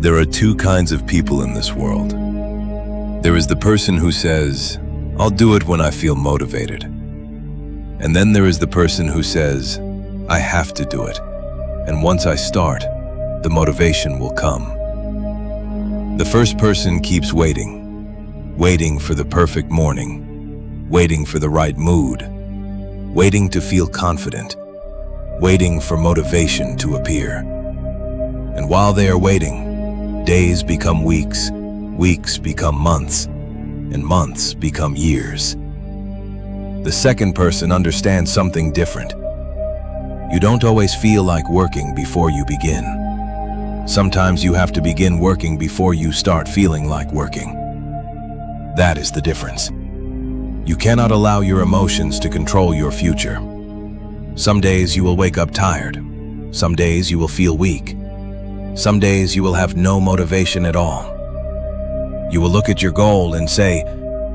There are two kinds of people in this world. There is the person who says, "I'll do it when I feel motivated." And then there is the person who says, "I have to do it. And once I start, the motivation will come." The first person keeps waiting for the perfect morning, waiting for the right mood, waiting to feel confident, waiting for motivation to appear. And while they are waiting, days become weeks, weeks become months, and months become years. The second person understands something different. You don't always feel like working before you begin. Sometimes you have to begin working before you start feeling like working. That is the difference. You cannot allow your emotions to control your future. Some days you will wake up tired. Some days you will feel weak. Some days you will have no motivation at all. You will look at your goal and say,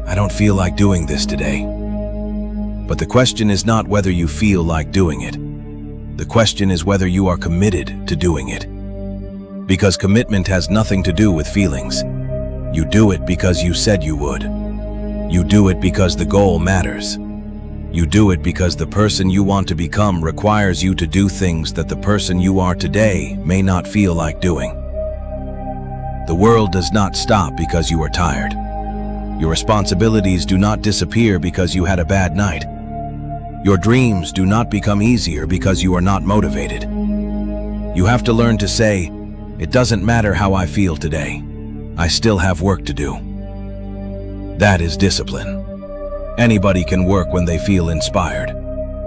"I don't feel like doing this today." But the question is not whether you feel like doing it. The question is whether you are committed to doing it. Because commitment has nothing to do with feelings. You do it because you said you would. You do it because the goal matters. You do it because the person you want to become requires you to do things that the person you are today may not feel like doing. The world does not stop because you are tired. Your responsibilities do not disappear because you had a bad night. Your dreams do not become easier because you are not motivated. You have to learn to say, "It doesn't matter how I feel today. I still have work to do." That is discipline. Anybody can work when they feel inspired.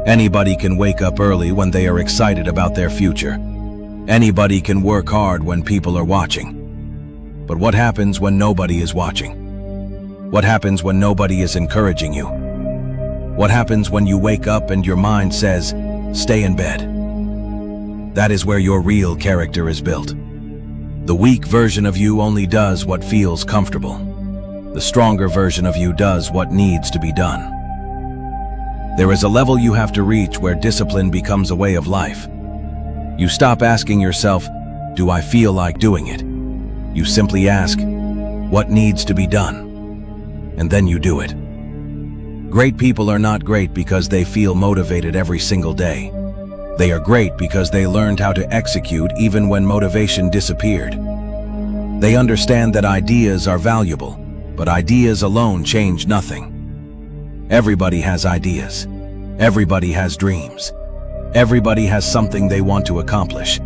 Anybody can wake up early when they are excited about their future. Anybody can work hard when people are watching. But what happens when nobody is watching? What happens when nobody is encouraging you? What happens when you wake up and your mind says, "Stay in bed"? That is where your real character is built. The weak version of you only does what feels comfortable. The stronger version of you does what needs to be done. There is a level you have to reach where discipline becomes a way of life. You stop asking yourself, "Do I feel like doing it?" You simply ask, "What needs to be done?" And then you do it. Great people are not great because they feel motivated every single day. They are great because they learned how to execute even when motivation disappeared. They understand that ideas are valuable, but ideas alone change nothing. Everybody has ideas. Everybody has dreams. Everybody has something they want to accomplish.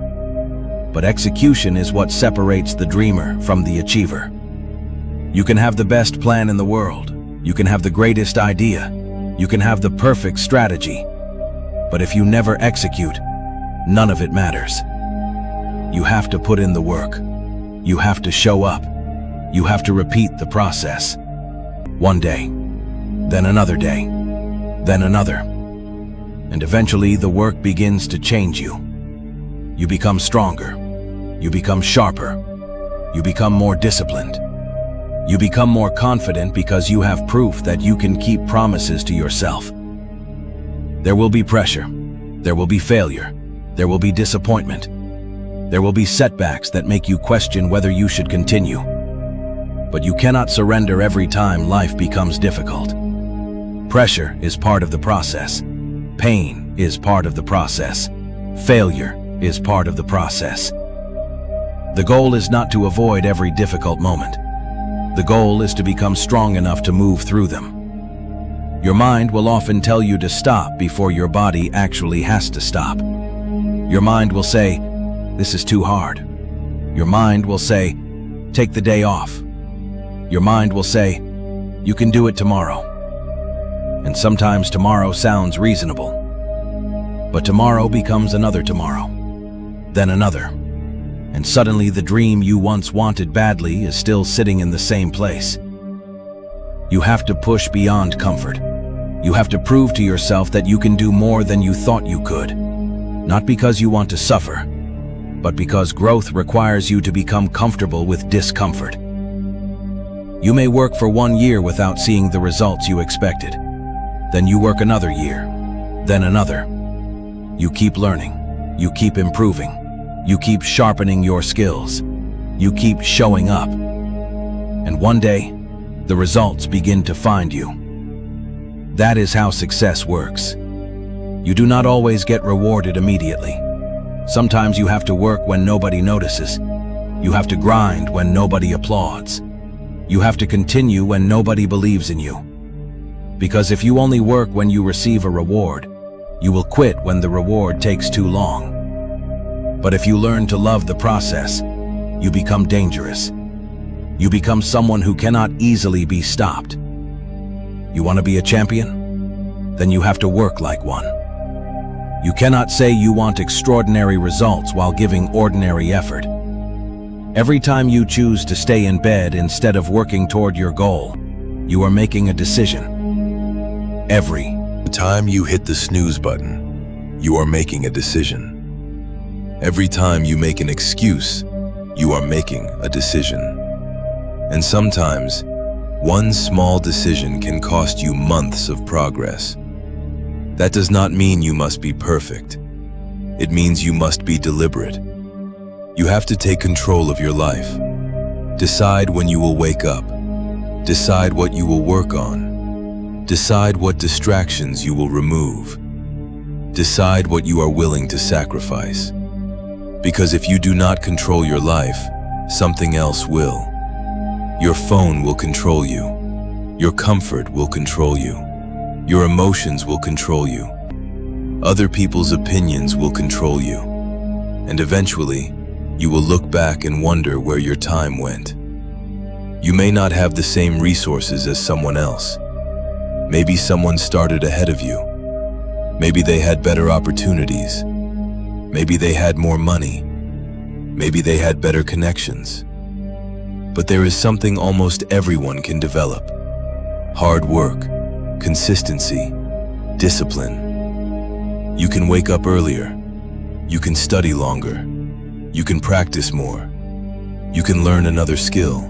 But execution is what separates the dreamer from the achiever. You can have the best plan in the world. You can have the greatest idea. You can have the perfect strategy. But if you never execute, none of it matters. You have to put in the work. You have to show up. You have to repeat the process. One day, then another day, then another. And eventually the work begins to change you. You become stronger. You become sharper. You become more disciplined. You become more confident because you have proof that you can keep promises to yourself. There will be pressure. There will be failure. There will be disappointment. There will be setbacks that make you question whether you should continue. But you cannot surrender every time life becomes difficult. Pressure is part of the process. Pain is part of the process. Failure is part of the process. The goal is not to avoid every difficult moment. The goal is to become strong enough to move through them. Your mind will often tell you to stop before your body actually has to stop. Your mind will say, "This is too hard." Your mind will say, "Take the day off." Your mind will say, "You can do it tomorrow." And sometimes tomorrow sounds reasonable. But tomorrow becomes another tomorrow, then another. And suddenly the dream you once wanted badly is still sitting in the same place. You have to push beyond comfort. You have to prove to yourself that you can do more than you thought you could. Not because you want to suffer, but because growth requires you to become comfortable with discomfort. You may work for 1 year without seeing the results you expected. Then you work another year, then another. You keep learning, you keep improving, you keep sharpening your skills. You keep showing up. And one day, the results begin to find you. That is how success works. You do not always get rewarded immediately. Sometimes you have to work when nobody notices. You have to grind when nobody applauds. You have to continue when nobody believes in you. Because if you only work when you receive a reward, you will quit when the reward takes too long. But if you learn to love the process, you become dangerous. You become someone who cannot easily be stopped. You want to be a champion? Then you have to work like one. You cannot say you want extraordinary results while giving ordinary effort. Every time you choose to stay in bed instead of working toward your goal, you are making a decision. Every time you hit the snooze button, you are making a decision. Every time you make an excuse, you are making a decision. And sometimes, one small decision can cost you months of progress. That does not mean you must be perfect. It means you must be deliberate. You have to take control of your life. Decide when you will wake up. Decide what you will work on. Decide what distractions you will remove. Decide what you are willing to sacrifice. Because if you do not control your life, something else will. Your phone will control you. Your comfort will control you. Your emotions will control you. Other people's opinions will control you. And eventually, you will look back and wonder where your time went. You may not have the same resources as someone else. Maybe someone started ahead of you. Maybe they had better opportunities. Maybe they had more money. Maybe they had better connections. But there is something almost everyone can develop. Hard work, consistency, discipline. You can wake up earlier. You can study longer. You can practice more. You can learn another skill.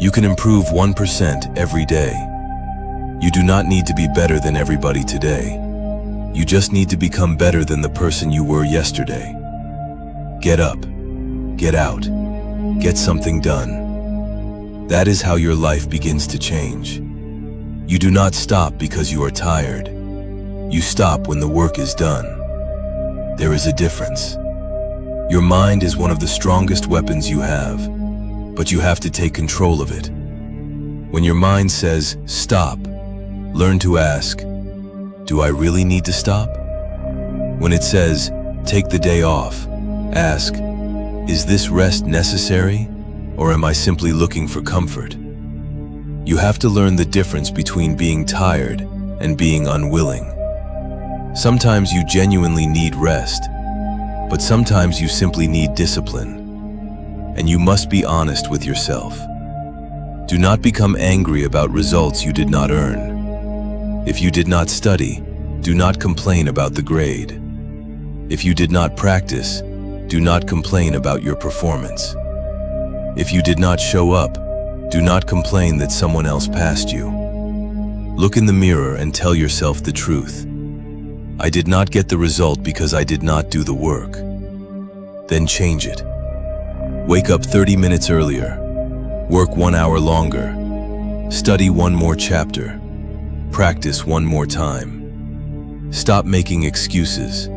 You can improve 1% every day. You do not need to be better than everybody today. You just need to become better than the person you were yesterday. Get up, get out, get something done. That is how your life begins to change. You do not stop because you are tired. You stop when the work is done. There is a difference. Your mind is one of the strongest weapons you have, but you have to take control of it. When your mind says, stop, learn to ask, do I really need to stop? When it says, take the day off, ask, is this rest necessary, or am I simply looking for comfort? You have to learn the difference between being tired and being unwilling. Sometimes you genuinely need rest, but sometimes you simply need discipline. And you must be honest with yourself. Do not become angry about results you did not earn. If you did not study, do not complain about the grade. If you did not practice, do not complain about your performance. If you did not show up, do not complain that someone else passed you. Look in the mirror and tell yourself the truth. I did not get the result because I did not do the work. Then change it. Wake up 30 minutes earlier. Work 1 hour longer. Study 1 more chapter. Practice 1 more time. Stop making excuses.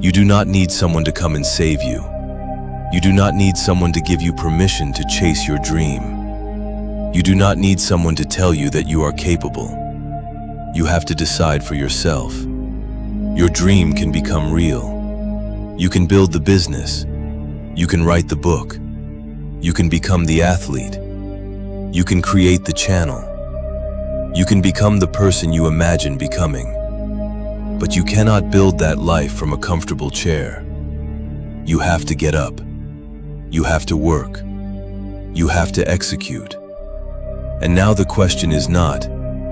You do not need someone to come and save you. You do not need someone to give you permission to chase your dream. You do not need someone to tell you that you are capable. You have to decide for yourself. Your dream can become real. You can build the business. You can write the book. You can become the athlete. You can create the channel. You can become the person you imagine becoming. But you cannot build that life from a comfortable chair. You have to get up. You have to work. You have to execute. And now the question is not,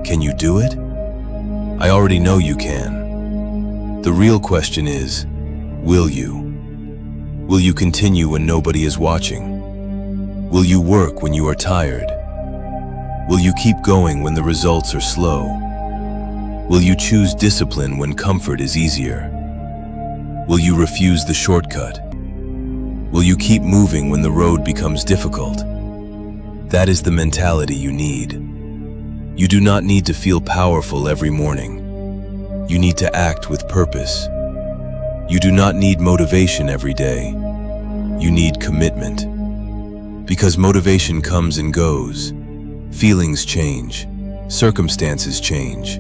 can you do it? I already know you can. The real question is, will you? Will you continue when nobody is watching? Will you work when you are tired? Will you keep going when the results are slow? Will you choose discipline when comfort is easier? Will you refuse the shortcut? Will you keep moving when the road becomes difficult? That is the mentality you need. You do not need to feel powerful every morning. You need to act with purpose. You do not need motivation every day. You need commitment. Because motivation comes and goes. Feelings change. Circumstances change.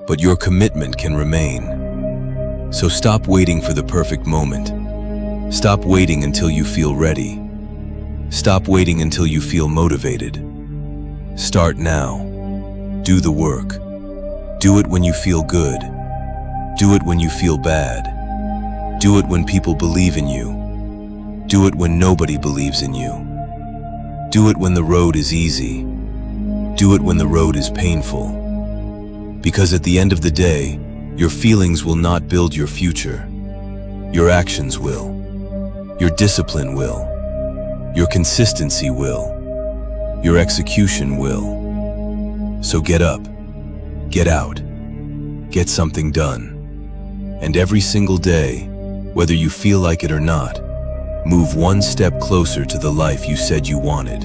But your commitment can remain. So stop waiting for the perfect moment. Stop waiting until you feel ready. Stop waiting until you feel motivated. Start now. Do the work. Do it when you feel good. Do it when you feel bad. Do it when people believe in you. Do it when nobody believes in you. Do it when the road is easy. Do it when the road is painful. Because at the end of the day, your feelings will not build your future. Your actions will. Your discipline will. Your consistency will. Your execution will. So get up, get out, get something done. And every single day, whether you feel like it or not, move one step closer to the life you said you wanted.